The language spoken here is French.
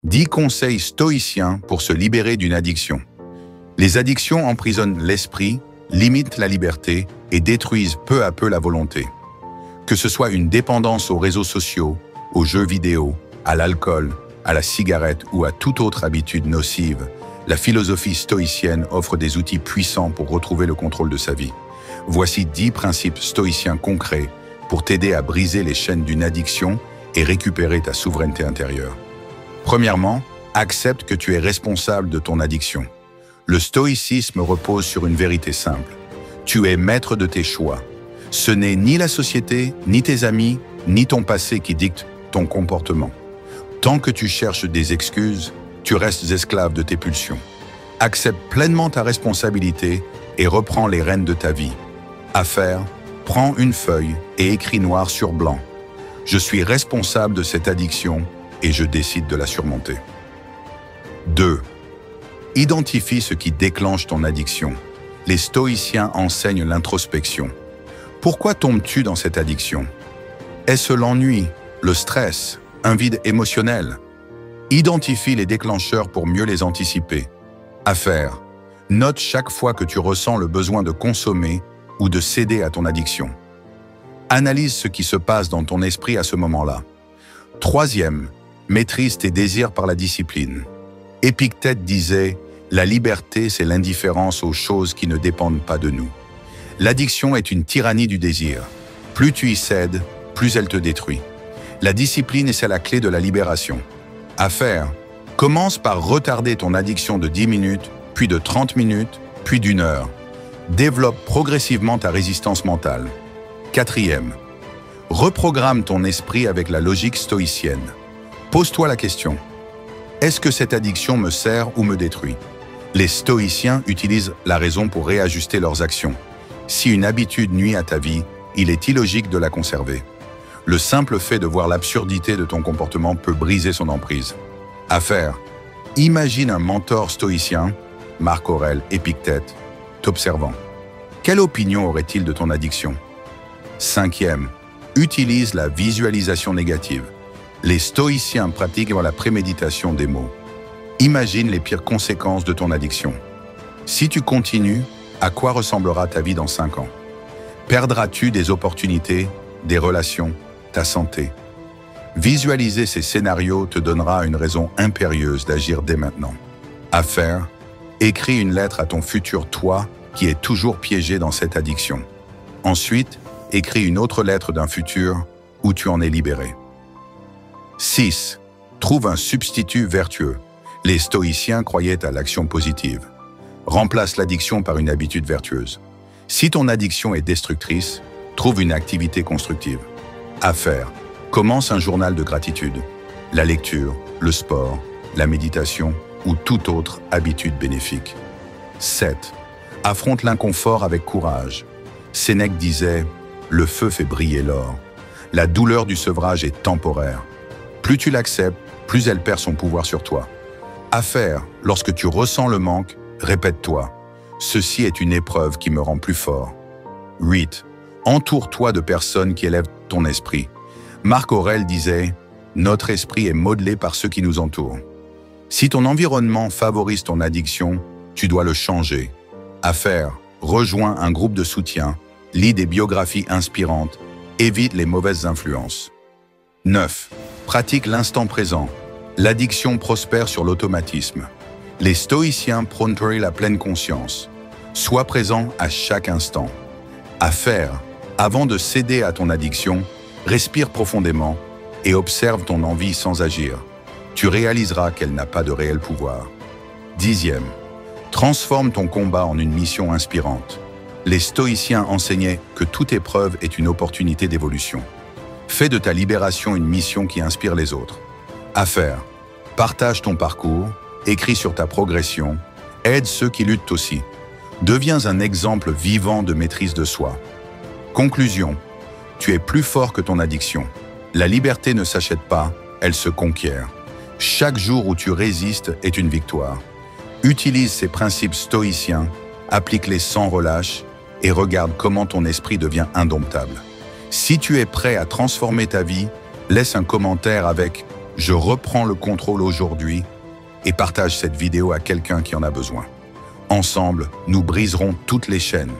10 conseils stoïciens pour se libérer d'une addiction. Les addictions emprisonnent l'esprit, limitent la liberté et détruisent peu à peu la volonté. Que ce soit une dépendance aux réseaux sociaux, aux jeux vidéo, à l'alcool, à la cigarette ou à toute autre habitude nocive, la philosophie stoïcienne offre des outils puissants pour retrouver le contrôle de sa vie. Voici 10 principes stoïciens concrets pour t'aider à briser les chaînes d'une addiction et récupérer ta souveraineté intérieure. Premièrement, accepte que tu es responsable de ton addiction. Le stoïcisme repose sur une vérité simple. Tu es maître de tes choix. Ce n'est ni la société, ni tes amis, ni ton passé qui dictent ton comportement. Tant que tu cherches des excuses, tu restes esclave de tes pulsions. Accepte pleinement ta responsabilité et reprends les rênes de ta vie. À faire, prends une feuille et écris noir sur blanc. Je suis responsable de cette addiction et je décide de la surmonter. 2. Identifie ce qui déclenche ton addiction. Les stoïciens enseignent l'introspection. Pourquoi tombes-tu dans cette addiction? Est-ce l'ennui, le stress, un vide émotionnel? Identifie les déclencheurs pour mieux les anticiper. À faire, note chaque fois que tu ressens le besoin de consommer ou de céder à ton addiction. Analyse ce qui se passe dans ton esprit à ce moment-là. 3e, maîtrise tes désirs par la discipline. Épictète disait « La liberté, c'est l'indifférence aux choses qui ne dépendent pas de nous ». L'addiction est une tyrannie du désir. Plus tu y cèdes, plus elle te détruit. La discipline est la clé de la libération. À faire, commence par retarder ton addiction de 10 minutes, puis de 30 minutes, puis d'1 heure. Développe progressivement ta résistance mentale. 4e, reprogramme ton esprit avec la logique stoïcienne. Pose-toi la question. Est-ce que cette addiction me sert ou me détruit? Les stoïciens utilisent la raison pour réajuster leurs actions. Si une habitude nuit à ta vie, il est illogique de la conserver. Le simple fait de voir l'absurdité de ton comportement peut briser son emprise. À faire, imagine un mentor stoïcien, Marc Aurèle, Épictète, t'observant. Quelle opinion aurait-il de ton addiction? 5e, utilise la visualisation négative. Les stoïciens pratiquent la préméditation des mots. Imagine les pires conséquences de ton addiction. Si tu continues, à quoi ressemblera ta vie dans 5 ans? Perdras-tu des opportunités, des relations, ta santé? Visualiser ces scénarios te donnera une raison impérieuse d'agir dès maintenant. À faire, écris une lettre à ton futur toi qui est toujours piégé dans cette addiction. Ensuite, écris une autre lettre d'un futur où tu en es libéré. 6. Trouve un substitut vertueux. Les stoïciens croyaient à l'action positive. Remplace l'addiction par une habitude vertueuse. Si ton addiction est destructrice, trouve une activité constructive. À faire, commence un journal de gratitude. La lecture, le sport, la méditation ou toute autre habitude bénéfique. 7. Affronte l'inconfort avec courage. Sénèque disait « Le feu fait briller l'or ». La douleur du sevrage est temporaire. Plus tu l'acceptes, plus elle perd son pouvoir sur toi. À faire, lorsque tu ressens le manque, répète-toi « Ceci est une épreuve qui me rend plus fort ». 8. Entoure-toi de personnes qui élèvent ton esprit. Marc Aurèle disait « Notre esprit est modelé par ceux qui nous entourent ». Si ton environnement favorise ton addiction, tu dois le changer. À faire, rejoins un groupe de soutien, lis des biographies inspirantes, évite les mauvaises influences. 9. Pratique l'instant présent. L'addiction prospère sur l'automatisme. Les stoïciens prônent la pleine conscience. Sois présent à chaque instant. À faire, avant de céder à ton addiction, respire profondément et observe ton envie sans agir. Tu réaliseras qu'elle n'a pas de réel pouvoir. 10e. Transforme ton combat en une mission inspirante. Les stoïciens enseignaient que toute épreuve est une opportunité d'évolution. Fais de ta libération une mission qui inspire les autres. À faire, partage ton parcours, écris sur ta progression, aide ceux qui luttent aussi. Deviens un exemple vivant de maîtrise de soi. Conclusion, tu es plus fort que ton addiction. La liberté ne s'achète pas, elle se conquiert. Chaque jour où tu résistes est une victoire. Utilise ces principes stoïciens, applique-les sans relâche et regarde comment ton esprit devient indomptable. Si tu es prêt à transformer ta vie, laisse un commentaire avec Je reprends le contrôle aujourd'hui et partage cette vidéo à quelqu'un qui en a besoin. Ensemble, nous briserons toutes les chaînes.